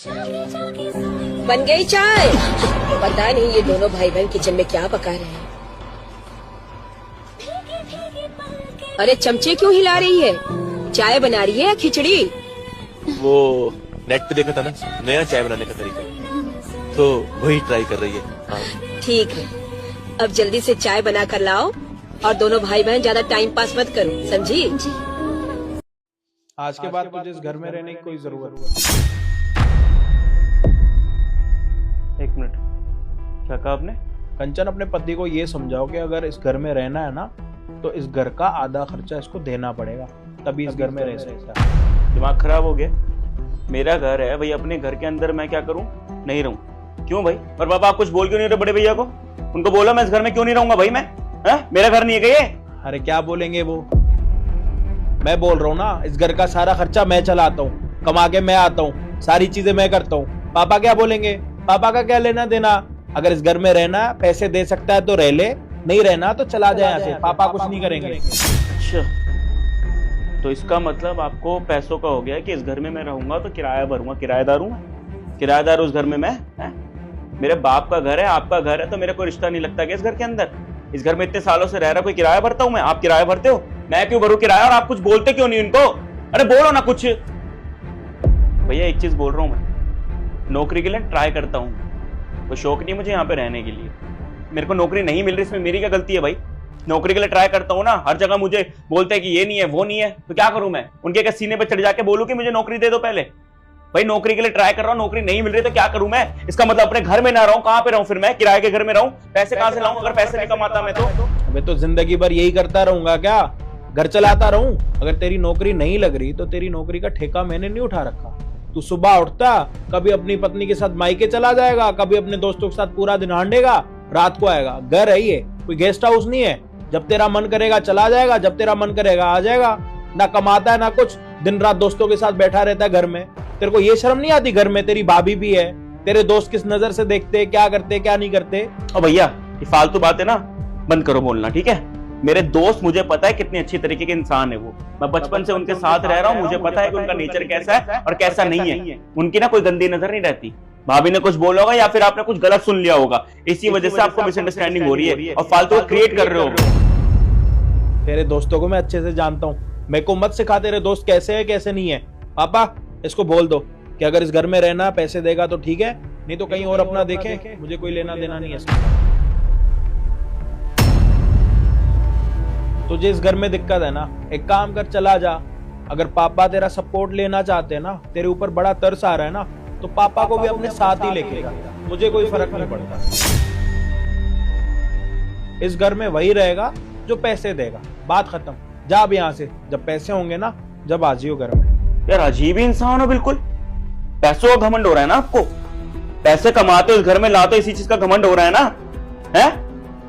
बन गई चाय। पता नहीं ये दोनों भाई बहन किचन में क्या पका रहे हैं। अरे चमचे क्यों हिला रही है? चाय बना रही है या खिचड़ी? वो नेट पे देखा था ना नया चाय बनाने का तरीका, तो वही ट्राई कर रही है। हाँ। ठीक है, अब जल्दी से चाय बना कर लाओ और दोनों भाई बहन ज्यादा टाइम पास मत करो, समझी? आज के बाद तुझे इस घर में रहने की कोई जरूरत नहीं। एक मिनट, क्या कहा आपने? कंचन, अपने पति को ये समझाओ कि अगर इस घर में रहना है ना तो इस घर का आधा खर्चा इसको देना पड़ेगा, तभी इस घर में रह सकता है। दिमाग खराब हो गया? मेरा घर है भाई, अपने घर के अंदर मैं क्या करूं? नहीं रहूं? क्यों भाई? पर बाबा आप कुछ बोल क्यों नहीं रहे बड़े भैया को? उनको बोला मैं इस घर में क्यों नहीं रहूंगा भाई मैं? मेरा घर नहीं है क्या ये? अरे क्या बोलेंगे वो? मैं बोल रहा हूँ ना, इस घर का सारा खर्चा मैं चलाता हूँ, कमा के मैं आता हूँ, सारी चीजें मैं करता हूँ। पापा क्या बोलेंगे? पापा का क्या लेना देना? अगर इस घर में रहना पैसे दे सकता है तो रह ले, नहीं रहना तो चला जाए यहाँ से, पापा कुछ नहीं करेंगे। अच्छा, तो इसका मतलब आपको पैसों का हो गया कि इस घर में मैं रहूंगा तो किराया भरूंगा, किराएदार हूँ, किराएदार उस घर में मैं है? मेरे बाप का घर है, आपका घर है, तो मेरा कोई रिश्ता नहीं लगता क्या इस घर के अंदर? इस घर में इतने सालों से रह रहा, कोई किराया भरता हूँ मैं? आप किराया भरते हो, मैं क्यों भरूं किराया? और आप कुछ बोलते क्यों नहीं उनको? अरे बोलो ना कुछ। भैया एक चीज बोल रहा हूँ, मैं नौकरी के लिए ट्राई करता हूँ, तो शौक नहीं मुझे यहाँ पे रहने के लिए। मेरे को नौकरी नहीं मिल रही, इसमें मेरी क्या गलती है भाई? नौकरी के लिए ट्राई करता हूँ ना, हर जगह मुझे बोलते हैं कि ये नहीं है वो नहीं है, तो क्या करूं मैं? उनके क्या सीने पे चढ़ जाके बोलूं कि मुझे नौकरी दे दो पहले? भाई नौकरी के लिए ट्राई कर रहा हूँ, नौकरी नहीं मिल रही तो क्या करूं मैं? इसका मतलब अपने घर में ना रहूं, कहां पे रहूं फिर मैं? किराए के घर में रहूं? पैसे कहां से लाऊं अगर पैसे नहीं कमाता मैं तो? अबे तो जिंदगी भर यही करता रहूंगा क्या? घर चलाता रहूं? अगर तेरी नौकरी नहीं लग रही तो तेरी नौकरी का ठेका मैंने नहीं उठा रखा। तू सुबह उठता, कभी अपनी पत्नी के साथ मायके चला जाएगा, कभी अपने दोस्तों के साथ पूरा दिन हांडेगा, रात को आएगा। घर है ये, कोई गेस्ट हाउस नहीं है। जब तेरा मन करेगा चला जाएगा, जब तेरा मन करेगा आ जाएगा। ना कमाता है ना कुछ, दिन रात दोस्तों के साथ बैठा रहता है घर में। तेरे को ये शर्म नहीं आती? घर में तेरी भाभी भी है, तेरे दोस्त किस नजर से देखते, क्या करते क्या नहीं करते। और भैया ये फालतू बातें ना बंद करो बोलना, ठीक है? मेरे दोस्त, मुझे पता है कितने अच्छी तरीके के इंसान है वो, मैं बचपन से उनके साथ रह रहा हूँ, मुझे पता है कि उनका नेचर कैसा है और कैसा नहीं है। उनकी ना कोई गंदी नजर नहीं रहती। भाभी ने कुछ बोला होगा या फिर आपने कुछ गलत सुन लिया होगा, इसी वजह से आपको मिसअंडरस्टैंडिंग हो रही है और फालतू क्रिएट कर रहे हो। तेरे दोस्तों को मैं अच्छे से जानता हूँ, मेरे को मत सिखा तेरे दोस्त कैसे है कैसे नहीं है। पापा इसको बोल दो कि अगर इस घर में रहना पैसे देगा तो ठीक है, नहीं तो कहीं और अपना देखे, मुझे कोई लेना देना नहीं है इसका। तुझे इस घर में दिक्कत है ना, एक काम कर, चला जा। अगर पापा तेरा सपोर्ट लेना चाहते हैं ना, तेरे ऊपर बड़ा तरस आ रहा है ना, तो पापा को भी अपने साथ ही लेके जा, मुझे कोई फर्क नहीं पड़ता। इस घर में वही रहेगा जो पैसे देगा, बात खत्म। जा अब यहाँ से, जब पैसे होंगे ना जब आ जियो घर में। यार अजीब ही इंसान हो बिल्कुल। पैसों का घमंड हो रहा है ना आपको? पैसे कमाते हो इस घर में लाते, इसी चीज का घमंड हो रहा है ना? है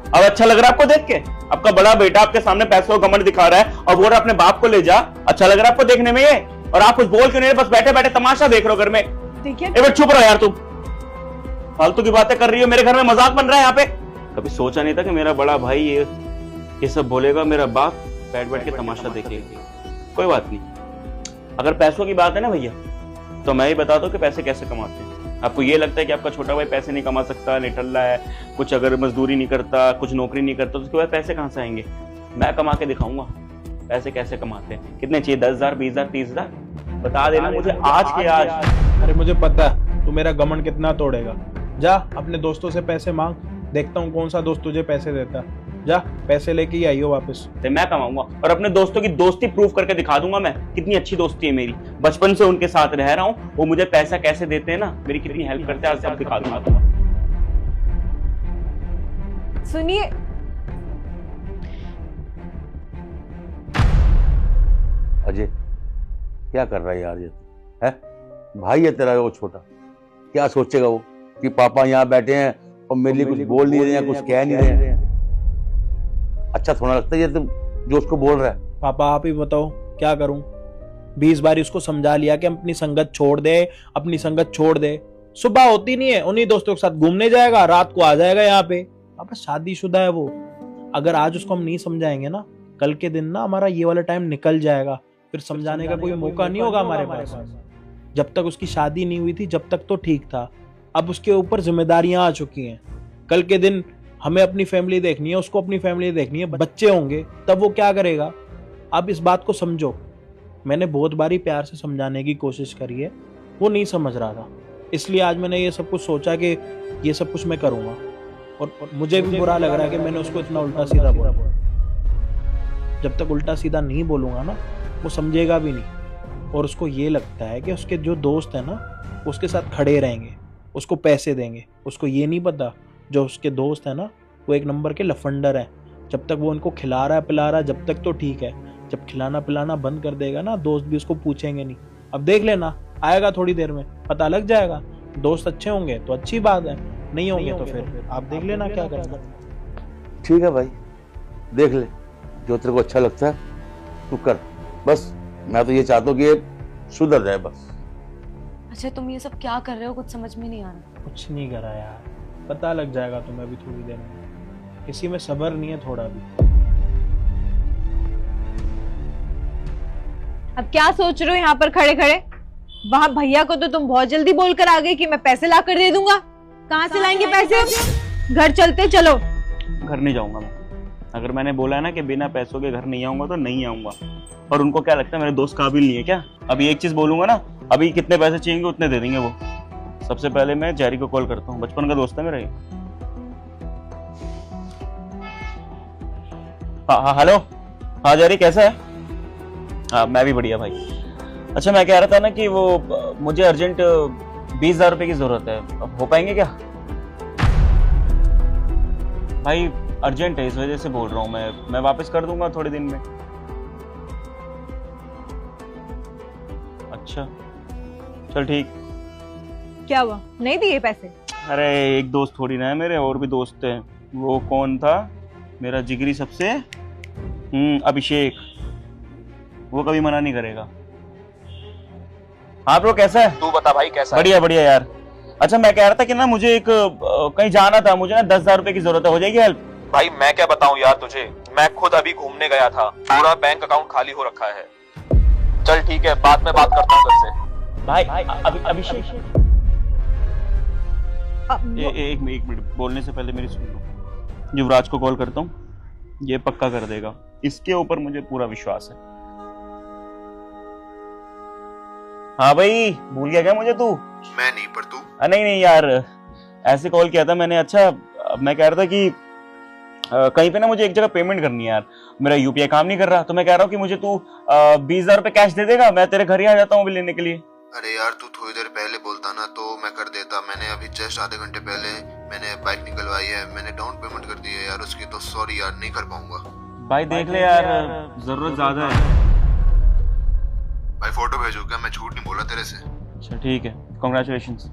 अब अच्छा लग रहा है आपको देख के? आपका बड़ा बेटा आपके सामने पैसों का घमंड दिखा रहा है और बोल रहा है अपने बाप को ले जा। अच्छा लग रहा है आपको देखने में ये? और आप कुछ बोल क्यों नहीं? बस बैठे बैठे तमाशा देख रहे हो घर में। एक बार चुप रहो यार, तुम फालतू की बातें कर रही हो, मेरे घर में मजाक बन रहा है यहाँ पे। कभी सोचा नहीं था कि मेरा बड़ा भाई ये सब बोलेगा, मेरा बाप बैठ बैठ के तमाशा देखेगा। कोई बात नहीं, अगर पैसों की बात है ना भैया, तो मैं ही बता दूं कि पैसे कैसे कमाते हैं। आपको ये लगता है कि आपका छोटा भाई पैसे नहीं कमा सकता, निठल्ला है, कुछ अगर मजदूरी नहीं करता, कुछ नौकरी नहीं करता, तो उसके बाद पैसे कहां से आएंगे? मैं कमा के दिखाऊंगा पैसे कैसे कमाते हैं। कितने चाहिए? 10,000, 20,000, 30,000? बता देना मुझे आज के आज। अरे मुझे पता है तू मेरा घमंड कितना तोड़ेगा। जा अपने दोस्तों से पैसे मांग, देखता हूँ कौन सा दोस्त तुझे पैसे देता है। जा पैसे लेके ही आइयो वापस। तो मैं कमाऊंगा और अपने दोस्तों की दोस्ती प्रूव करके दिखा दूंगा मैं कितनी अच्छी दोस्ती है मेरी। बचपन से उनके साथ रह रहा हूँ, वो मुझे पैसा कैसे देते हैं ना, मेरी कितनी हेल्प करते हैं, आज सब दिखा दूंगा। सुनिए, अजय क्या कर रहा है यार? ये है भाई है तेरा वो छोटा, क्या सोचेगा वो कि पापा यहाँ बैठे हैं और मेरे लिए कुछ बोल नहीं रहे हैं, कुछ कह नहीं रहे हैं। अच्छा थोड़ा लगता है ये तुम जो उसको बोल रहा है। पापा आप ही बताओ क्या करूं? 20 बार उसको समझा लिया कि अपनी संगत छोड़ दे, अपनी संगत छोड़ दे। सुबह होती नहीं है, उन्हीं दोस्तों के साथ घूमने जाएगा, रात को आ जाएगा यहाँ पे। पापा शादीशुदा है वो, अगर आज उसको हम नहीं समझाएंगे ना, कल के दिन ना हमारा ये वाला टाइम निकल जाएगा, फिर समझाने का कोई मौका नहीं होगा हमारे पास। जब तक उसकी शादी नहीं हुई थी जब तक तो ठीक था, अब उसके ऊपर जिम्मेदारियां आ चुकी हैं। कल के दिन हमें अपनी फैमिली देखनी है, उसको अपनी फैमिली देखनी है, बच्चे होंगे, तब वो क्या करेगा। आप इस बात को समझो। मैंने बहुत बारी प्यार से समझाने की कोशिश करी है, वो नहीं समझ रहा था, इसलिए आज मैंने ये सब कुछ सोचा कि ये सब कुछ मैं करूंगा। और मुझे भी बुरा लग रहा है कि मैंने उसको इतना उल्टा सीधा बोला। जब तक उल्टा सीधा नहीं बोलूंगा ना, वो समझेगा भी नहीं। और उसको ये लगता है कि उसके जो दोस्त है ना, उसके साथ खड़े रहेंगे, उसको पैसे देंगे। उसको ये नहीं पता जो उसके दोस्त है ना, वो एक नंबर के लफंडर है। जब तक वो उनको खिला रहा है पिला रहा है, जब तक तो ठीक है। जब खिलाना पिलाना बंद कर देगा ना, दोस्त भी उसको पूछेंगे नहीं। अब देख लेना, आएगा थोड़ी देर में, पता लग जाएगा। दोस्त अच्छे होंगे तो अच्छी बात है, नहीं होंगे तो फिर आप देख लेना क्या करना। ठीक है भाई, देख ले, जो तेरे को अच्छा लगता है तू कर। बस मैं तो ये चाहता हूँ कि ये सुधर जाए बस। अच्छा तुम ये सब क्या कर रहे हो, कुछ समझ में नहीं आ रहा। कुछ नहीं करा यार, पता लग जाएगा तुम्हें भी थोड़ी देर में। किसी में सब्र नहीं है थोड़ा भी। अब क्या सोच रहे हो यहाँ पर खड़े खड़े? वहाँ भैया को तो तुम बहुत जल्दी बोल कर आ गए कि मैं पैसे ला कर दे दूंगा। कहाँ से लाएंगे पैसे? घर चलते चलो। घर नहीं जाऊंगा मैं। अगर मैंने बोला है ना कि बिना पैसों के घर नहीं आऊंगा तो नहीं आऊंगा। और उनको क्या लगता है मेरे दोस्त काबिल नहीं है क्या? अभी एक चीज बोलूंगा ना, अभी कितने पैसे चाहिए उतने दे देंगे वो। सबसे पहले मैं जेरी को कॉल करता हूँ, बचपन का दोस्त है मेरा ये। हाँ हेलो, हाँ जेरी कैसा है? हाँ मैं भी बढ़िया भाई। अच्छा मैं कह रहा था ना कि वो मुझे अर्जेंट 20,000 रुपए की जरूरत है, अब हो पाएंगे क्या भाई? अर्जेंट है इस वजह से बोल रहा हूँ मैं वापस कर दूंगा थोड़े दिन में। अच्छा चल ठीक। क्या हुआ, नहीं दिए पैसे? अरे एक दोस्त थोड़ी ना है मेरे, और भी दोस्त हैं। वो कौन था मेरा जिगरी सबसे, अभिषेक, वो कभी मना नहीं करेगा। हाँ ब्रो कैसा है? तू बता भाई कैसा बढ़िया बढ़िया यार। अच्छा मैं कह रहा था कि ना मुझे एक कहीं जाना था, मुझे ना 10,000 रुपए की जरूरत है, हो जाएगी हेल्प? भाई मैं क्या बताऊं यार तुझे, मैं खुद अभी घूमने गया था, पूरा बैंक अकाउंट खाली हो रखा है। चल ठीक है, बाद में बात करता हूँ तुझसे। भाई अभिषेक एक मिनट बोलने से पहले मेरी सुन लो। युवराज को कॉल करता हूँ, ये पक्का कर देगा, इसके ऊपर मुझे पूरा विश्वास है। हाँ भाई भूल गया क्या मुझे तू? मैं नहीं, पर तू? नहीं यार ऐसे कॉल किया था मैंने। अच्छा मैं कह रहा था कि कहीं पे ना मुझे एक जगह पेमेंट करनी है यार, मेरा यूपीआई काम नहीं कर रहा, तो मैं कह रहा हूँ कि मुझे तू 20,000 रुपए कैश दे देगा, मैं तेरे घर ही आ जाता हूँ लेने के लिए। अरे यार तू थोड़ी देर पहले बोलता ना तो मैं कर देता। मैंने अभी जस्ट आधे घंटे पहले मैंने बाइक निकलवाई है, मैंने डाउन पेमेंट कर दी है यार उसकी, तो सॉरी यार नहीं कर पाऊंगा। भाई देख ले यार जरूरत ज्यादा है। भाई फोटो भेजो, क्या मैं झूठ नहीं बोला तेरे से? अच्छा ठीक है, कांग्रेचुलेशंस।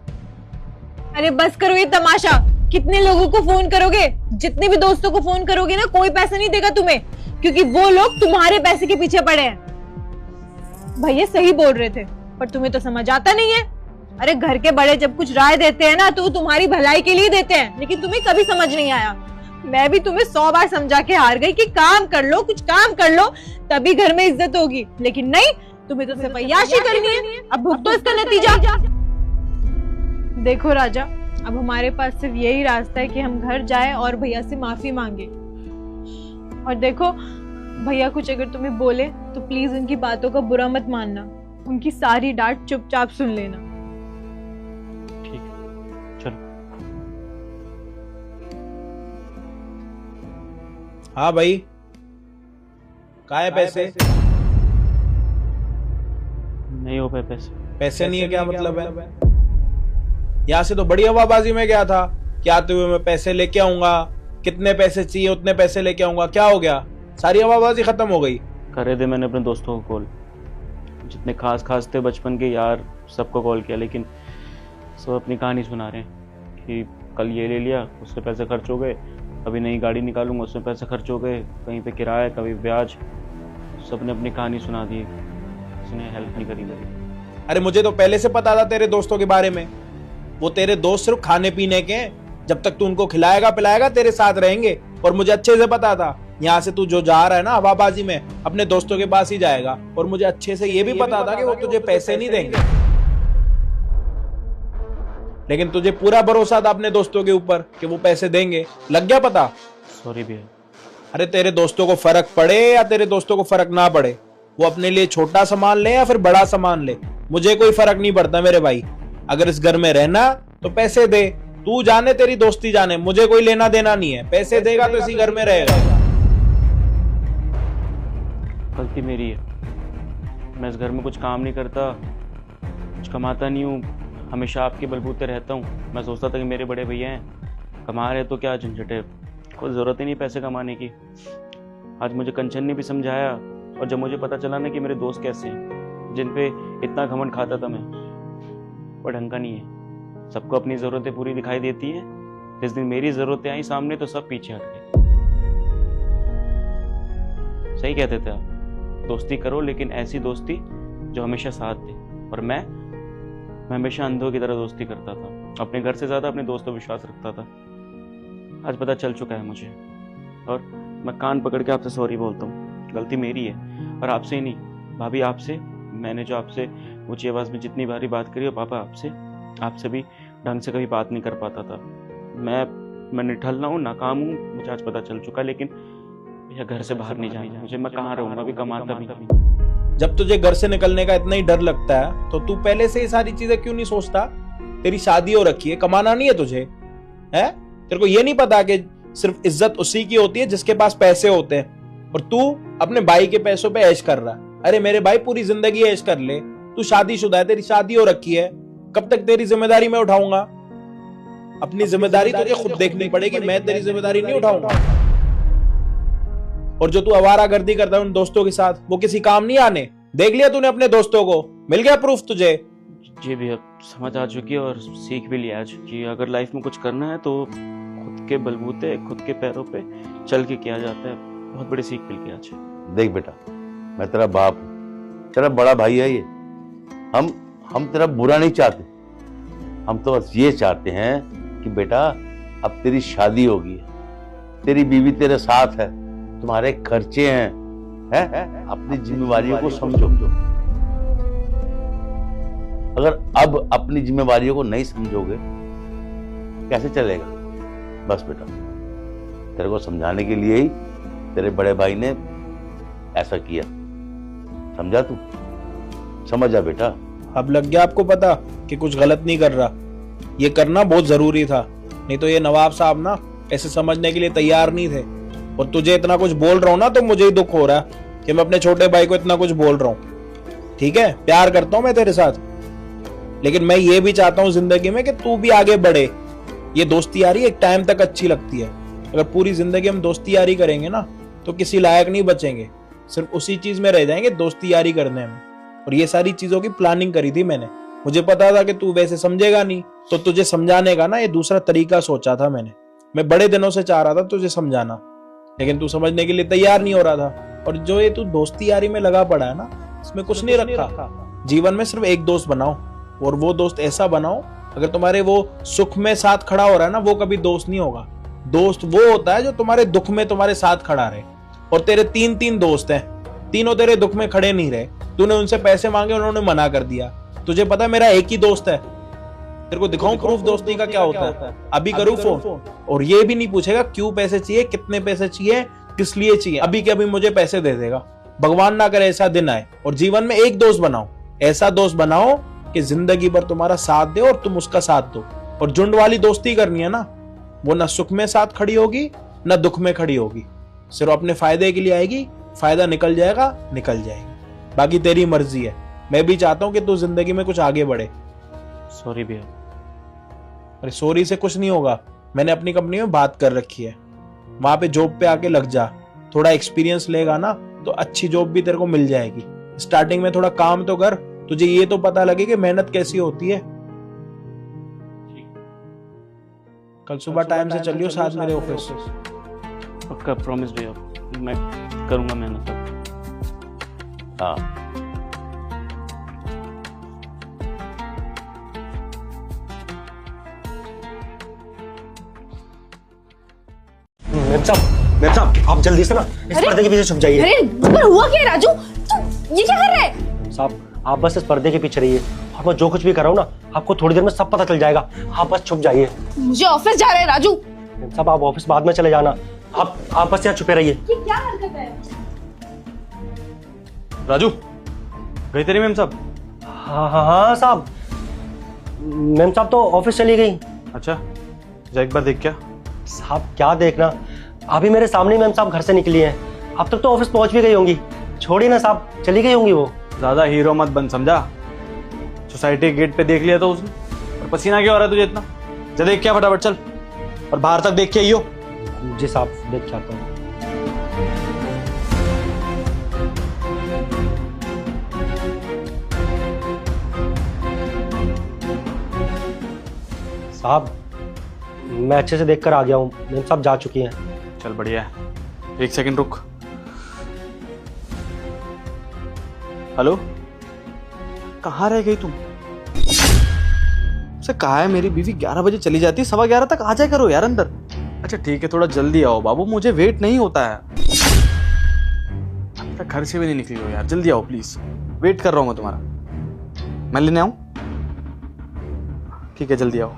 अरे बस करो ये तमाशा, कितने लोगों को फोन करोगे? जितने भी दोस्तों को फोन करोगे ना, कोई पैसा नहीं देगा तुम्हें, क्योंकि वो लोग तुम्हारे पैसे के पीछे पड़े हैं। भैया सही बोल रहे थे, पर तुम्हें तो समझ आता नहीं है। अरे घर के बड़े जब कुछ राय देते हैं ना, तो वो तुम्हारी भलाई के लिए देते हैं, लेकिन तुम्हें कभी समझ नहीं आया। मैं भी तुम्हें 100 बार समझा के हार गई कि काम कर लो, कुछ काम कर लो, तभी घर में इज्जत होगी, लेकिन नहीं, तुम्हें तो सिर्फ अय्याशी करनी है। अब भुगतो इसका नतीजा। देखो राजा, अब हमारे पास सिर्फ यही रास्ता है कि हम घर जाएं और भैया से माफी मांगे। और देखो भैया कुछ अगर तुम्हें बोले तो प्लीज उनकी बातों का बुरा मत मानना, उनकी सारी डांट चुपचाप सुन लेना। ठीक है चलो। हाँ भाई, कहाँ है पैसे? नहीं हो पाए पैसे। पैसे नहीं है क्या मतलब है? यहाँ से तो बड़ी हवाबाजी में गया था कि आते हुए मैं पैसे लेके आऊंगा, कितने पैसे चाहिए उतने पैसे लेके आऊंगा। क्या हो गया? सारी हवाबाजी खत्म हो गई। करे दे मैंने अपने दोस्तों को कॉल, जितने खास थे बचपन के यार, सबको कॉल किया, लेकिन सब अपनी कहानी सुना रहे हैं कि कल ये ले लिया उससे पैसे खर्च हो गए, अभी नई गाड़ी निकालूंगा उसमें पैसे खर्च हो गए, कहीं पे किराया कभी ब्याज, सबने अपनी कहानी सुना दी, उसने हेल्प नहीं करी मेरी। अरे मुझे तो पहले से पता था तेरे दोस्तों के बारे में। वो तेरे दोस्त सिर्फ खाने पीने के हैं, जब तक तू उनको खिलाएगा पिलाएगा तेरे साथ रहेंगे। और मुझे अच्छे से पता था यहाँ से तू जो जा रहा है ना हवाबाजी में, अपने दोस्तों के पास ही जाएगा। और मुझे अच्छे से ये भी पता था कि वो तुझे पैसे नहीं देंगे। लेकिन तुझे पूरा भरोसा था अपने दोस्तों के ऊपर कि वो पैसे देंगे, लग गया पता। सॉरी भैया। अरे तेरे दोस्तों को फर्क पड़े या तेरे दोस्तों को फर्क ना पड़े, वो अपने लिए छोटा सामान ले या फिर बड़ा सामान ले, मुझे कोई फर्क नहीं पड़ता मेरे भाई। अगर इस घर में रहना तो पैसे दे, तू जाने तेरी दोस्ती जाने, मुझे कोई लेना देना नहीं है। पैसे देगा तो इसी घर में रहेगा। गलती मेरी है, मैं इस घर में कुछ काम नहीं करता, कुछ कमाता नहीं हूँ, हमेशा आपके बलबूते रहता हूँ। मैं सोचता था कि मेरे बड़े भैया हैं, कमा रहे तो क्या झंझट है, कोई ज़रूरत ही नहीं पैसे कमाने की। आज मुझे कंचन ने भी समझाया, और जब मुझे पता चला ना कि मेरे दोस्त कैसे हैं, जिन पे इतना घमंड खाता था मैं, वो ढंग का नहीं है। सबको अपनी ज़रूरतें पूरी दिखाई देती हैं, जिस दिन मेरी ज़रूरतें आई सामने तो सब पीछे हट गए। सही कहते थे आप, दोस्ती करो लेकिन ऐसी दोस्ती जो हमेशा साथ दे। और मैं हमेशा अंधों की तरह दोस्ती करता था, अपने घर से ज़्यादा अपने दोस्तों पर विश्वास रखता था। आज पता चल चुका है मुझे, और मैं कान पकड़ के आपसे सॉरी बोलता हूँ। गलती मेरी है, और आपसे ही नहीं भाभी, आपसे। मैंने जो आपसे ऊंची आवाज़ में जितनी बारी बात करी, और पापा आपसे भी ढंग से कभी बात नहीं कर पाता था। मैं निठल्ला हूँ, नाकाम हूँ, मुझे आज पता चल चुका। लेकिन भैया घर से बाहर नहीं जाना मुझे, मैं कहाँ रहूँगा, अभी कमाता भी। जब तुझे घर से निकलने का इतना ही डर लगता है तो तू पहले से ये सारी चीजें क्यों नहीं सोचता? तेरी शादी हो रखी है, कमाना नहीं है तुझे, है? तेरे को ये नहीं पता कि सिर्फ इज्जत उसी की होती है जिसके पास पैसे होते हैं, और तू अपने भाई के पैसों पे ऐश कर रहा है। अरे मेरे भाई, पूरी जिंदगी ऐश कर ले, तू शादीशुदा है, तेरी शादी हो रखी है, कब तक तेरी जिम्मेदारी मैं उठाऊंगा? अपनी जिम्मेदारी तुझे खुद देखनी पड़ेगी, मैं तेरी जिम्मेदारी नहीं उठाऊंगा। और जो तू आवारागर्दी करता है उन दोस्तों के साथ, वो किसी काम नहीं आने। देख लिया तूने अपने दोस्तों को, मिल गया प्रूफ तुझे। जी भैया, समझ आ चुकी है, और सीख भी लिया आज कि अगर लाइफ में कुछ करना है तो खुद के बलबूते, खुद के पैरों पे चल के किया जाता है। बहुत बड़ी सीख मिल गई आज। देख बेटा, मैं तेरा बाप हूं, तेरा बड़ा भाई है ये। हम तेरा बुरा नहीं चाहते, हम तो बस ये चाहते हैं कि बेटा अब तेरी शादी होगी, तेरी बीवी तेरे साथ है, तुम्हारे खर्चे हैं, अपनी जिम्मेवारियों को समझो। अगर अब अपनी जिम्मेवारियों को नहीं समझोगे कैसे चलेगा? बस बेटा, तेरे को समझाने के लिए ही तेरे बड़े भाई ने ऐसा किया, समझा? तू समझ जा बेटा। अब लग गया आपको पता कि कुछ गलत नहीं कर रहा, ये करना बहुत जरूरी था, नहीं तो ये नवाब साहब ना ऐसे समझने के लिए तैयार नहीं थे। और तुझे इतना कुछ बोल रहा हूं ना तो मुझे ही दुख हो रहा है कि मैं अपने छोटे भाई को इतना कुछ बोल रहा हूं। ठीक है, प्यार करता हूं मैं तेरे साथ, लेकिन मैं ये भी चाहता हूं जिंदगी में कि तू भी आगे बढ़े। ये दोस्ती यारी एक टाइम तक अच्छी लगती है, अगर पूरी जिंदगी हम दोस्ती यारी करेंगे ना तो किसी लायक नहीं बचेंगे, सिर्फ उसी चीज में रह जाएंगे, दोस्ती यारी करने में। और ये सारी चीजों की प्लानिंग करी थी मैंने, मुझे पता था कि तू वैसे समझेगा नहीं, तो तुझे समझाने का ना ये दूसरा तरीका सोचा था मैंने। मैं बड़े दिनों से चाह रहा था तुझे समझाना, लेकिन तू समझने के लिए तैयार नहीं हो रहा था। और जो ये तू दोस्ती यारी में लगा पड़ा है ना, इसमें कुछ नहीं रखा। जीवन में सिर्फ एक दोस्त बनाओ, और वो दोस्त ऐसा बनाओ, अगर तुम्हारे वो सुख में साथ खड़ा हो रहा है ना, वो कभी दोस्त नहीं होगा। दोस्त वो होता है जो तुम्हारे दुख में तुम्हारे साथ खड़ा रहे। और तेरे तीन दोस्त हैं, तीनों तेरे दुख में खड़े नहीं रहे। तूने उनसे पैसे मांगे, उन्होंने मना कर दिया। तुझे पता है मेरा एक ही दोस्त है, तेरे को दिखाऊं प्रूफ दोस्ती का क्या होता है? अभी करूं फोन, और ये भी नहीं पूछेगा क्यों पैसे चाहिए, कितने पैसे चाहिए, किस लिए चाहिए, अभी के अभी मुझे पैसे दे देगा। भगवान ना करे ऐसा दिन आए। और जीवन में एक दोस्त बनाओ, ऐसा दोस्त बनाओ कि जिंदगी भर तुम्हारा साथ दे और तुम उसका साथ दो। और झुंड वाली दोस्ती करनी है ना, वो ना सुख में साथ खड़ी होगी ना दुख में खड़ी होगी, सिर्फ अपने फायदे के लिए आएगी। फायदा निकल जाएगा, निकल जाएगा, बाकी तेरी मर्जी है। मैं भी चाहता हूं कि तू जिंदगी में कुछ आगे बढ़े। सॉरी भैया। अरे सॉरी से कुछ नहीं होगा, मैंने अपनी कंपनी में बात कर रखी है, वहां पे जॉब पे आके लग जा, थोड़ा एक्सपीरियंस लेगा ना तो अच्छी जॉब भी तेरे को मिल जाएगी। स्टार्टिंग में थोड़ा काम तो कर, तुझे ये तो पता लगे कि मेहनत कैसी होती है। कल सुबह टाइम से चलियो साथ मेरे ऑफिस। पक्का, प्रॉमिस भैया, मैं करूंगा मेहनत। हाँ, मैम साहब, आप जल्दी से ना इस पर्दे के पीछे छुप जाइए। अरे पर हुआ क्या राजू, तू ये क्या कर रहा है? साहब, आप बस इस पर्दे के पीछे रहिए, और मैं जो कुछ भी कर रहा हूँ ना, आपको थोड़ी देर में सब पता चल जाएगा। आप बस छुप जाइए। मुझे ऑफिस जा रहे हैं राजू। मेम साहब आप ऑफिस बाद में चले जाना, आप बस यहाँ छुपे रहिए। ये क्या हरकत है? राजू, गई तेरी मैम साहब? हाँ साहब, मैम साहब तो ऑफिस चली गई। अच्छा, जा एक बार देख क्या। साहब क्या देखना, अभी मेरे सामने ही मैम साहब घर से निकली हैं, अब तक तो ऑफिस पहुंच भी गई होंगी। छोड़िए ना साहब, चली गई होंगी वो। ज्यादा हीरो मत बन, समझा? सोसाइटी के गेट पे देख लिया तो उसने, और पसीना क्यों आ रहा है तुझे इतना? जा देख क्या फटाफट, चल, और बाहर तक देख के आइयो। जी साहब, देख के आता हूँ। साहब मैं अच्छे से देखकर आ गया हूँ, मैम साहब जा चुकी हैं। चल बढ़िया है, एक सेकंड रुक। हेलो, कहाँ रह गई तुम? से कहा है मेरी बीवी 11 बजे चली जाती है, 11:15 तक आ जाए करो यार अंदर। अच्छा ठीक है, थोड़ा जल्दी आओ बाबू, मुझे वेट नहीं होता है। अब तक घर से भी नहीं निकली हो यार, जल्दी आओ प्लीज, वेट कर रहा हूँ मैं तुम्हारा। मैं लेने आऊँ? ठीक है जल्दी आओ,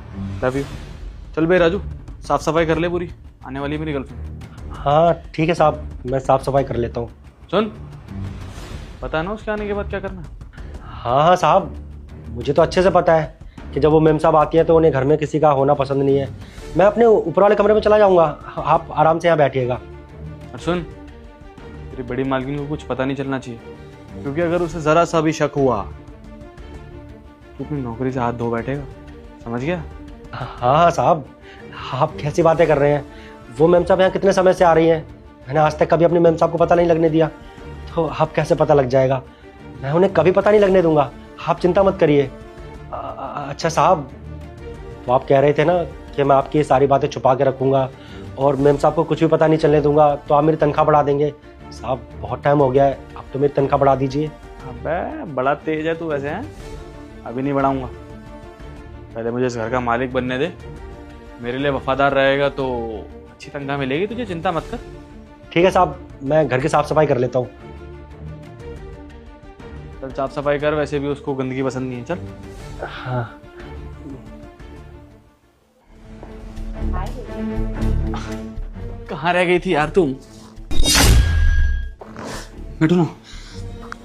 लव यू। चल भाई राजू, साफ सफाई कर ले पूरी, आने वाली है मेरी गर्लफ्रेंड। हाँ ठीक है साहब, मैं साफ सफाई कर लेता हूँ। सुन, पता है ना उसके आने के बाद क्या करना? हाँ साहब, मुझे तो अच्छे से पता है कि जब वो मैम साहब आती हैं तो उन्हें घर में किसी का होना पसंद नहीं है। मैं अपने ऊपर वाले कमरे में चला जाऊंगा, आप आराम से यहाँ बैठिएगा। और सुन, तेरी बड़ी मालकिन को कुछ पता नहीं चलना चाहिए, क्योंकि अगर उसे जरा सा भी शक हुआ तो अपनी नौकरी से हाथ धो बैठेगा, समझ गया? हाँ साहब, आप कैसी बातें कर रहे हैं? वो मैम साहब यहाँ कितने समय से आ रही हैं, मैंने आज तक कभी अपनी मैम साहब को पता नहीं लगने दिया, तो आप कैसे पता लग जाएगा? मैं उन्हें कभी पता नहीं लगने दूंगा, आप चिंता मत करिए। अच्छा साहब, तो आप कह रहे थे ना कि मैं आपकी ये सारी बातें छुपा के रखूंगा और मैम साहब को कुछ भी पता नहीं चलने दूंगा, तो आप मेरी तनख्वाह बढ़ा देंगे। साहब बहुत टाइम हो गया है, अब तो मेरी तनख्वाह बढ़ा दीजिए। अबे बड़ा तेज है तू वैसे, हैं? अभी नहीं बढ़ाऊंगा, पहले मुझे इस घर का मालिक बनने दे। मेरे लिए वफादार रहेगा तो अच्छी तनख्वाह मिलेगी तुझे, चिंता मत कर। ठीक है साहब, मैं घर की साफ सफाई कर लेता हूँ। चल साफ सफाई कर, वैसे भी उसको गंदगी पसंद नहीं है। चल। हाँ कहाँ रह गई थी यार तुम? बैठो ना।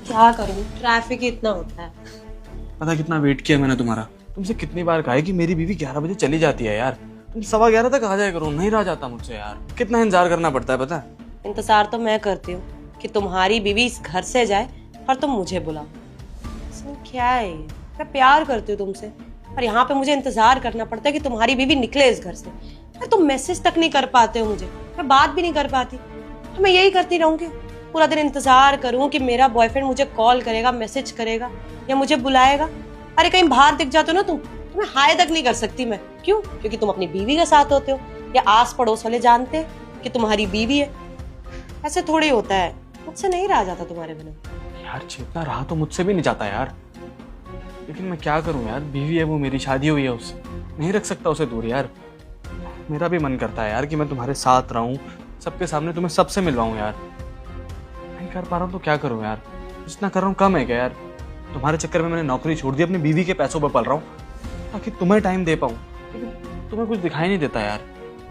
क्या करूं, ट्रैफिक ही इतना होता है। पता कितना वेट किया मैंने तुम्हारा, तुमसे कितनी बार कहा है कि मेरी बीवी 11 बजे चली जाती है यार, तुम 11:15 तक आ जाया करो। नहीं रहा जाता मुझसे यार, कितना इंतजार करना पड़ता है पता है? इंतजार तो मैं करती हूँ कि तुम्हारी बीवी इस घर से जाए और तुम मुझे बुलाओ। इसमें क्या है ये? मैं प्यार करती हूँ तुमसे, और यहाँ पे मुझे इंतजार करना पड़ता है कि तुम्हारी बीवी निकले इस घर से। यार तुम मैसेज तक नहीं कर पाते हो मुझे, मैं बात भी नहीं कर पाती, तो मैं यही करती रहूंगी? पूरा दिन इंतजार करूँ कि मेरा बॉयफ्रेंड मुझे कॉल करेगा, मैसेज करेगा या मुझे बुलाएगा? अरे कहीं बाहर दिख जाते हो ना तुम्हें हाय तक नहीं कर सकती मैं। क्यों? क्योंकि तुम अपनी बीवी के साथ होते हो, या आस पड़ोस वाले जानते हैं कि तुम्हारी बीवी है। ऐसे थोड़ी होता है, मुझसे नहीं रहा जाता तुम्हारे बिना। यार जितना रहा तो मुझसे भी नहीं जाता यार, लेकिन मैं क्या करूं यार, बीवी है वो मेरी, शादी हुई है उससे, नहीं रख सकता उसे दूर यार। मेरा भी मन करता है यार कि मैं तुम्हारे साथ रहूं, सबके सामने तुम्हें सबसे मिलवाऊं यार, नहीं कर पा रहा हूं तो क्या करूं यार? जितना कर रहा हूं कम है क्या यार? तुम्हारे चक्कर में मैंने नौकरी छोड़ दी, अपनी बीवी के पैसों पर पल रहा हूँ ताकि तुम्हें टाइम दे पाऊँ, लेकिन तुम्हें कुछ दिखाई नहीं देता यार।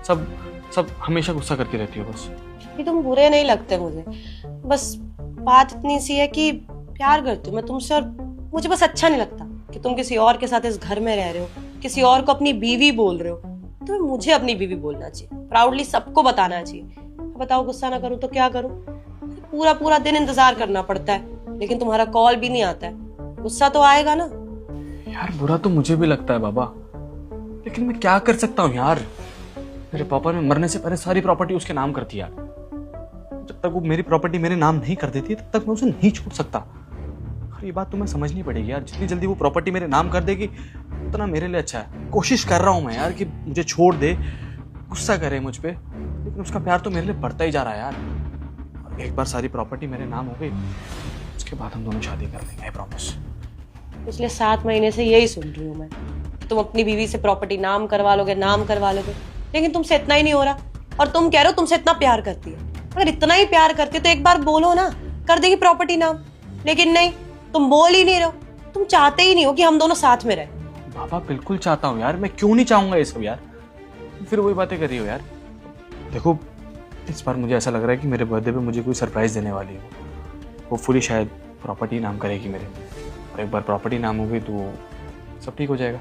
सब हमेशा गुस्सा करती रहती हो बस। कि तुम बुरे नहीं लगते मुझे, बस बात इतनी सी है कि प्यार करती हूँ मैं तुमसे, और मुझे बस अच्छा नहीं लगता कि तुम किसी और के साथ इस घर में रह रहे हो, किसी और को अपनी बीवी बोल रहे हो। तुम्हें मुझे अपनी बीवी बोलना चाहिए, प्राउडली सबको बताना चाहिए। बताओ गुस्सा ना करूँ तो क्या करूँ? पूरा दिन इंतजार करना पड़ता है, लेकिन तुम्हारा कॉल भी नहीं आता है। गुस्सा तो आएगा ना यार? बुरा तो मुझे भी लगता है बाबा, लेकिन मैं क्या कर सकता हूँ यार? मेरे पापा ने मरने से पहले सारी प्रॉपर्टी उसके नाम कर दी यार। जब तक वो मेरी प्रॉपर्टी मेरे नाम नहीं कर देती तब तक मैं उसे नहीं छोड़ सकता। और ये बात तुम्हें समझनी पड़ेगी यार, जितनी जल्दी वो प्रॉपर्टी मेरे नाम कर देगी उतना मेरे लिए अच्छा है। कोशिश कर रहा हूँ मैं यार कि मुझे छोड़ दे, गुस्सा करे मुझ पे, लेकिन उसका प्यार तो मेरे लिए बढ़ता ही जा रहा है यार। और एक बार सारी प्रॉपर्टी मेरे नाम हो गई, उसके बाद हम दोनों शादी कर लेंगे, आई प्रॉमिस। पिछले 7 महीने से यही सुन रही हूँ मैं, तुम अपनी बीवी से प्रॉपर्टी नाम करवा लोगे, लेकिन तुमसे इतना ही नहीं हो रहा। और तुम कह रहे हो तुमसे इतना प्यार करती है। अगर इतना ही प्यार करती है तो एक बार बोलो ना, कर देगी प्रॉपर्टी नाम। लेकिन नहीं, तुम बोल ही नहीं रहो। तुम चाहते ही नहीं हो कि हम दोनों साथ में रहे। बाबा बिल्कुल चाहता हूँ यार, मैं क्यों नहीं चाहूंगा ये सब यार, फिर वही बातें कर रही हो यार। देखो इस बार मुझे ऐसा लग रहा है कि मेरे बर्थडे पे मुझे कोई सरप्राइज देने वाली हो। होपफुली शायद प्रॉपर्टी नाम करेगी मेरे, और एक बार प्रॉपर्टी नाम होगी तो सब ठीक हो जाएगा।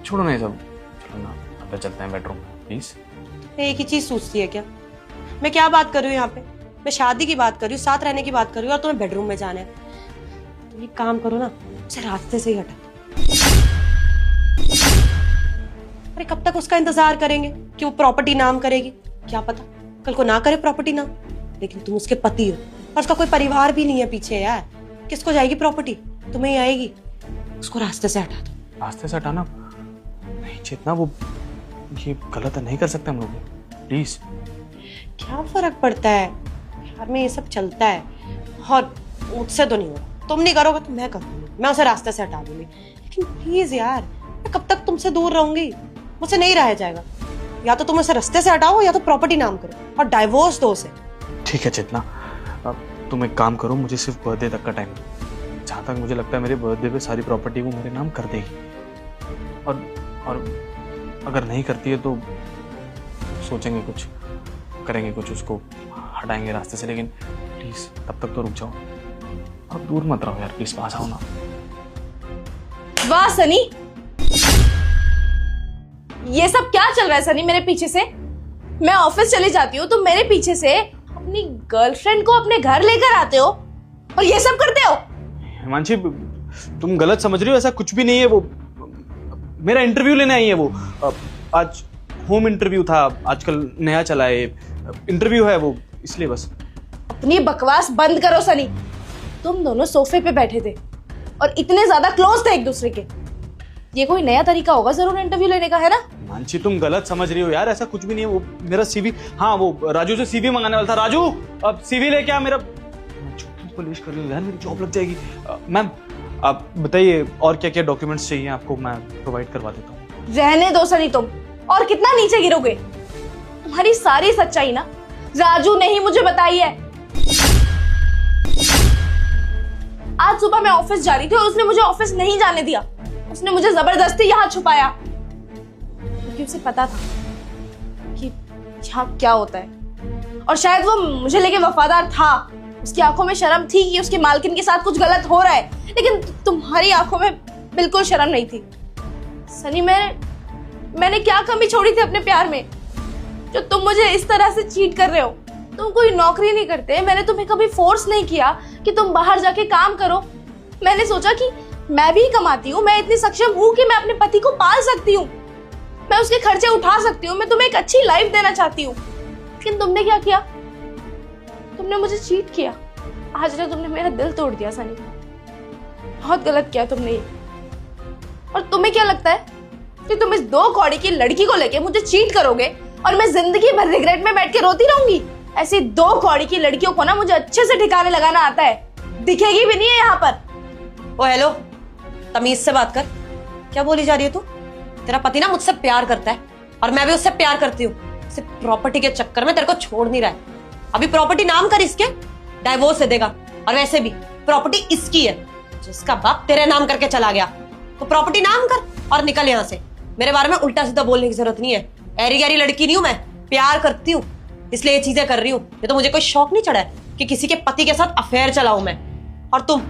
छोड़ो ना ये सब, चलो ना अंदर चलते हैं बेडरूम में प्लीज। एक ही चीज सोचती है क्या? मैं क्या बात कर रही हूँ यहाँ पे? मैं शादी की बात कर रही हूँ, साथ रहने की बात कर रही हूँ, और तुम्हें बेडरूम में जाना है। तुम एक काम करो ना, उसे रास्ते से ही हटा दो। अरे कब तक उसका इंतजार करेंगे कि वो प्रॉपर्टी नाम करेगी? क्या पता कल को ना करे प्रॉपर्टी नाम, लेकिन तुम उसके पति हो और उसका कोई परिवार भी नहीं है पीछे यार। किसको जाएगी प्रॉपर्टी? तुम्हें ही आएगी। उसको रास्ते से हटा दो। रास्ते से हटाना नहीं चेतना, वो ये गलत नहीं कर सकते हम लोग, प्लीज। क्या फर्क पड़ता है यार, में ये सब चलता है और मुझसे तो नहीं होगा। तुम नहीं करोगे तो मैं करूंगी, मैं उसे रास्ते से हटा दूंगी। लेकिन प्लीज यार, मैं कब तक तुमसे दूर रहूंगी? मुझसे नहीं रहा जाएगा। या तो तुम उसे रास्ते से हटाओ या तो प्रॉपर्टी नाम करो और डाइवोर्स दो उसे। ठीक है चेतना, अब तुम एक काम करो, मुझे सिर्फ बर्थडे तक का टाइम दो। जहाँ तक मुझे लगता है मेरे बर्थडे पे सारी प्रॉपर्टी वो मेरे नाम कर देगी, और अगर नहीं करती है तो सोचेंगे कुछ, करेंगे कुछ, उसको हटाएंगे रास्ते से। लेकिन प्लीज तब तक तो रुक जाओ, अब दूर मत रहो यार, प्लीज पास आओ ना। वाह सनी, ये सब क्या चल रहा है सनी मेरे पीछे से? मैं ऑफिस चली जाती हूँ तो मेरे पीछे से अपनी गर्लफ्रेंड को अपने घर लेकर आते हो और ये सब करते हो। हिमांशी तुम गलत समझ रही हो, ऐसा कुछ भी नहीं है। वो मेरा इंटरव्यू लेने आई है वो, आज होम इंटरव्यू था, आजकल नया चला है इंटरव्यू है वो, इसलिए बस। अपनी बकवास बंद करो सनी। तुम दोनों सोफे पे बैठे थे और इतने ज्यादा क्लोज थे एक दूसरे के, ये कोई नया तरीका होगा जरूर इंटरव्यू लेने का, है ना? मानसी तुम गलत समझ रही हो यार, ऐसा कुछ भी नहीं है। वो मेरा सीवी, हाँ वो राजू से सीवी मंगाने वाला था। राजू अब सीवी लेके आ मेरा। पुलिस कर रही हूँ यार, मेरी जॉब लग जाएगी। मैम आप बताइए और क्या क्या डॉक्यूमेंट्स चाहिए आपको, मैं प्रोवाइड करवा देता हूँ। रहने दो सनी, तुम और कितना नीचे गिरोगे? तुम्हारी सारी सच्चाई ना राजू ने ही मुझे बताई है। आज सुबह मैं ऑफिस जा रही थी और उसने मुझे ऑफिस नहीं जाने दिया। उसने मुझे जबरदस्ती यहाँ छुपाया क्योंकि उसे पता था कि यहाँ क्या होता है, और शायद वो मुझे लेके वफादार था। उसकी आंखों में शर्म थी कि उसके मालकिन के साथ कुछ गलत हो रहा है, लेकिन तुम्हारी आंखों में बिल्कुल शर्म नहीं थी। सनी मैंने क्या कमी छोड़ी थी अपने प्यार में जो तुम मुझे इस तरह से चीट कर रहे हो? तुम कोई नौकरी नहीं करते, मैंने तुम्हें कभी फोर्स नहीं किया कि तुम बाहर जाके काम करो। मैंने सोचा कि मैं भी कमाती हूँ, मैं इतनी सक्षम हूँ कि मैं अपने पति को पाल सकती हूँ, मैं उसके खर्चे उठा सकती हूँ, मैं तुम्हें एक अच्छी लाइफ देना चाहती हूँ। लेकिन तुमने क्या किया? तुमने मुझे चीट किया। आज ना तुमने मेरा दिल तोड़ दिया सनी, बहुत गलत किया तुमने ये। और तुम्हें क्या लगता है कि तुम इस 2 कौड़ी की लड़की को लेके मुझे चीट करोगे और मैं जिंदगी भर रिग्रेट में बैठ के रोती रहूंगी? ऐसी 2 कौड़ी की लड़कियों को ना मुझे अच्छे से ठिकाने लगाना आता है, दिखेगी भी नहीं है यहाँ पर। ओ हेलो, तमीज से बात कर। क्या बोली जा रही है तू? तेरा पति ना मुझसे प्यार करता है और मैं भी उससे प्यार करती हूँ। सिर्फ प्रॉपर्टी के चक्कर में तेरे को छोड़ नहीं रहा है। अभी प्रॉपर्टी नाम कर इसके, डाइवोर्स दे देगा। और वैसे भी प्रॉपर्टी इसकी है, जिसका बाप तेरे नाम करके चला गया। तो प्रॉपर्टी नाम कर और निकल यहाँ से। मेरे बारे में उल्टा सीधा बोलने की जरूरत नहीं है। ऐरी गैरी लड़की नहीं हूं मैं, प्यार करती हूँ इसलिए ये चीजें कर रही हूँ। ये तो मुझे कोई शौक नहीं चढ़ा है कि किसी के पति के साथ अफेयर चलाऊं मैं। और तुम,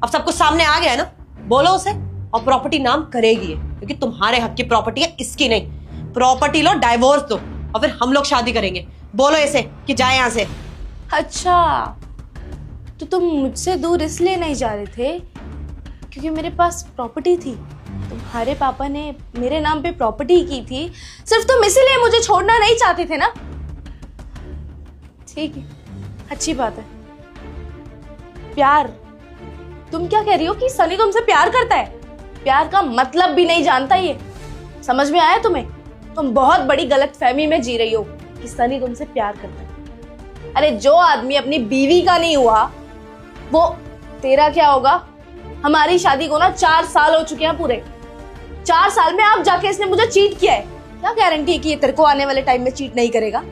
अब सब कुछ सामने आ गया है ना, बोलो उसे। और प्रॉपर्टी नाम करेगी ये, क्योंकि तुम्हारे हक की प्रॉपर्टी है, इसकी नहीं। प्रॉपर्टी लो, डाइवोर्स दो और फिर हम लोग शादी करेंगे। बोलो इसे कि जाए यहाँ से। अच्छा, तो तुम मुझसे दूर इसलिए नहीं जा रहे थे क्योंकि मेरे पास प्रॉपर्टी थी? तुम्हारे पापा ने मेरे नाम पे प्रॉपर्टी की थी, सिर्फ तुम इसीलिए मुझे छोड़ना नहीं चाहते थे ना? ठीक है, अच्छी बात है। प्यार, तुम क्या कह रही हो कि सनी तुमसे प्यार करता है? प्यार का मतलब भी नहीं जानता ये, समझ में आया तुम्हें? तुम बहुत बड़ी गलतफहमी में जी रही हो कि सनी तुमसे प्यार करता है। अरे जो आदमी अपनी बीवी का नहीं हुआ वो तेरा क्या होगा? हमारी शादी को ना 4 साल हो चुके हैं पूरे। 4 साल में अब जाके इसने मुझे चीट किया है। क्या गारंटी है कि ये तेरे को आने वाले टाइम में चीट नहीं करेगा?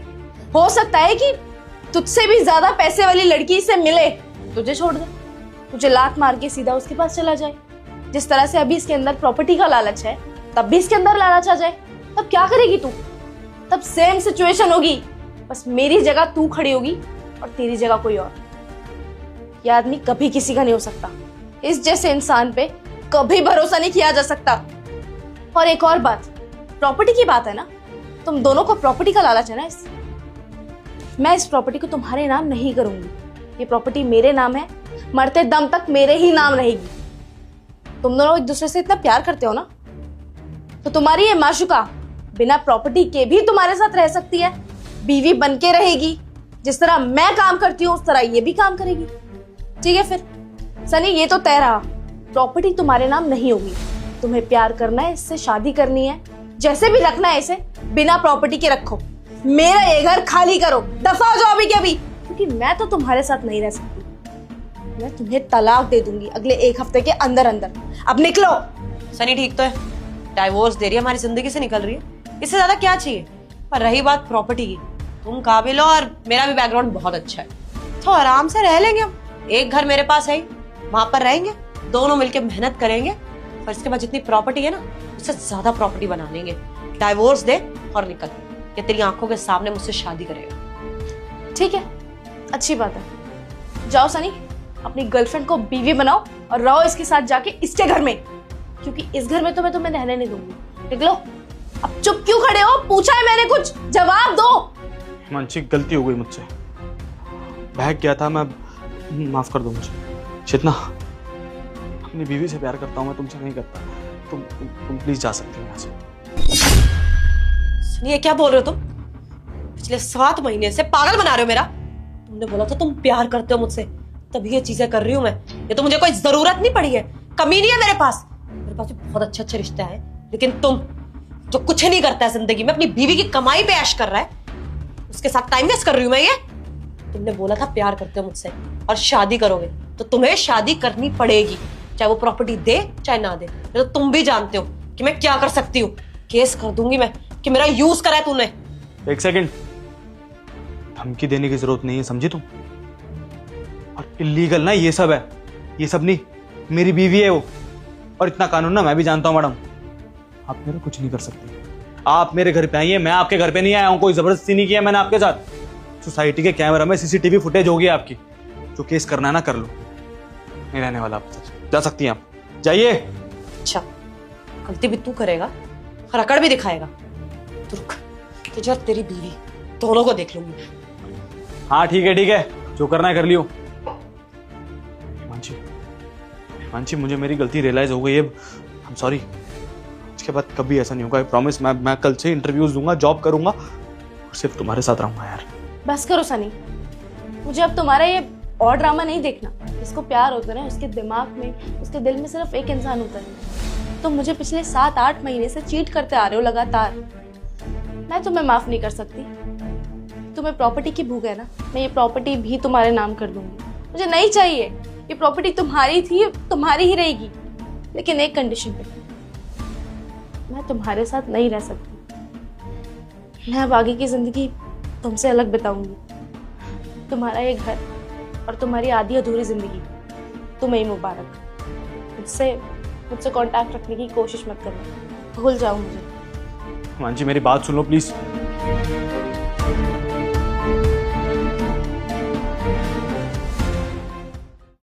हो सकता है कि तुझसे भी ज्यादा पैसे वाली लड़की से मिले, तुझे छोड़ दे, तुझे लात मार के सीधा उसके पास चला जाए। जिस तरह से अभी इसके अंदर प्रॉपर्टी का लालच है, तब भी इसके अंदर लालच आ जाए, तब क्या करेगी तू? तब सेम सिचुएशन होगी, बस मेरी जगह तू खड़ी होगी और तेरी जगह कोई और। यह आदमी कभी किसी का नहीं हो सकता। इस जैसे इंसान पे कभी भरोसा नहीं किया जा सकता। और एक और बात, प्रॉपर्टी की बात है ना, तुम दोनों को प्रॉपर्टी का लालच है ना। मैं इस प्रॉपर्टी को तुम्हारे नाम नहीं करूंगी। ये प्रॉपर्टी मेरे नाम है, मरते दम तक मेरे ही नाम रहेगी। तुम दोनों एक दूसरे से इतना प्यार करते हो ना, तो तुम्हारी ये माशुका बिना प्रॉपर्टी के भी तुम्हारे साथ रह सकती है, बीवी बन के रहेगी। जिस तरह मैं काम करती हूँ उस तरह ये भी काम करेगी। ठीक है फिर सनी, ये तो तय रहा, प्रॉपर्टी तुम्हारे नाम नहीं होगी। तुम्हें प्यार करना है, इससे शादी करनी है, जैसे भी रखना है इसे बिना प्रॉपर्टी के रखो। मेरा ये घर खाली करो, दफा हो जाओ अभी के अभी, क्योंकि मैं तो तुम्हारे साथ नहीं रह सकती। मैं तुम्हें तलाक दे दूंगी अगले 1 हफ्ते के अंदर अंदर। अब निकलो। सनी ठीक तो है, डाइवोर्स दे रही है, हमारी जिंदगी से निकल रही है, इससे ज्यादा क्या चाहिए। पर रही बात प्रॉपर्टी की, तुम काबिल हो और मेरा भी बैकग्राउंड बहुत अच्छा है, तो आराम से रह लेंगे हम। एक घर मेरे पास है, वहां पर रहेंगे, दोनों मिलकर मेहनत करेंगे, और इसके बाद जितनी प्रॉपर्टी है ना उससे ज्यादा प्रॉपर्टी बना लेंगे। डाइवोर्स दे और निकल, ये तेरी आंखों के सामने मुझसे शादी करेगा। ठीक है, अच्छी बात है। जाओ सनी, अपनी गर्लफ्रेंड को बीवी बनाओ और रहो इसके साथ जाके इसके घर में, क्योंकि इस घर में तो मैं तुम्हें रहने नहीं दूंगी। निकलो। अब चुप क्यों खड़े हो? पूछा है मैंने कुछ, जवाब दो। मानसी, गलती हो गई मुझसे, बहक गया था मैं, माफ कर दो मुझे। चेतना, अपनी बीवी से प्यार करता हूँ मैं, तुमसे नहीं करता। तुम प्लीज जा सकती हो यहाँ से। ये क्या बोल रहे हो तुम? पिछले 7 महीने से पागल बना रहे हो मेरा। तुमने बोला था तुम प्यार करते हो मुझसे, तभी ये चीजें कर रही हूं मैं। ये तो मुझे कोई जरूरत नहीं पड़ी है, कमी नहीं है मेरे पास भी बहुत अच्छे अच्छे रिश्ते हैं, लेकिन तुम जो कुछ नहीं करता है जिंदगी में, अपनी बीवी की कमाई पे ऐश कर रहा है, उसके साथ टाइम वेस्ट कर रही हूं मैं। ये तुमने बोला था प्यार करते हो मुझसे और शादी करोगे, तो तुम्हें शादी करनी पड़ेगी, चाहे वो प्रॉपर्टी दे चाहे ना दे। तो तुम भी जानते हो कि मैं क्या कर सकती हूँ, केस कर दूंगी मैं कि मेरा यूज करा है तूने। 1 सेकंड, धमकी देने की जरूरत नहीं है, समझी तुम? और इलीगल ना ये सब है, ये सब नहीं, मेरी बीवी है वो, और इतना कानून ना मैं भी जानता हूं मैडम। आप मेरा कुछ नहीं कर सकते। आप मेरे घर पे आई हैं, मैं आपके घर पे नहीं आया हूं, कोई जबरदस्ती नहीं किया मैंने आपके साथ। सोसाइटी के कैमरा में सीसीटीवी फुटेज होगी आपकी, जो केस करना है ना कर लो, नहीं रहने वाला आपके साथ। जा सकती हैं आप, जाइए। अच्छा, गलती भी तू करेगा और अकड़ भी दिखाएगा। रुक, तुझे और तेरी बीवी दोनों को देख लूंगी। हाँ ठीक है, जो करना है कर लियो। हिमांशी, मुझे मेरी गलती रियलाइज हो गई है, आई एम सॉरी। इसके बाद कभी ऐसा नहीं होगा, आई प्रॉमिस। मैं कल से इंटरव्यूज दूंगा, जॉब करूंगा और सिर्फ तुम्हारे साथ रहूंगा यार। बस करो सनी, मुझे अब तुम्हारा ये और ड्रामा नहीं देखना। जिसको प्यार होता है ना, उसके दिमाग में, उसके दिल में सिर्फ एक इंसान होता है। तुम मुझे पिछले 7-8 महीने से चीट करते आ रहे हो लगातार। मैं तुम्हें माफ नहीं कर सकती। तुम्हें प्रॉपर्टी की भूख है ना, मैं ये प्रॉपर्टी भी तुम्हारे नाम कर दूंगी। मुझे नहीं चाहिए, ये प्रॉपर्टी तुम्हारी थी, तुम्हारी ही रहेगी, लेकिन एक कंडीशन पे, मैं तुम्हारे साथ नहीं रह सकती। मैं अब आगे की जिंदगी तुमसे अलग बिताऊंगी। तुम्हारा ये घर और तुम्हारी आधी अधूरी जिंदगी तुम्हें ही मुबारक। मुझसे कांटेक्ट रखने की कोशिश मत करना, भूल जाओ मुझे। हिमांशी, मेरी बात सुन लो प्लीज।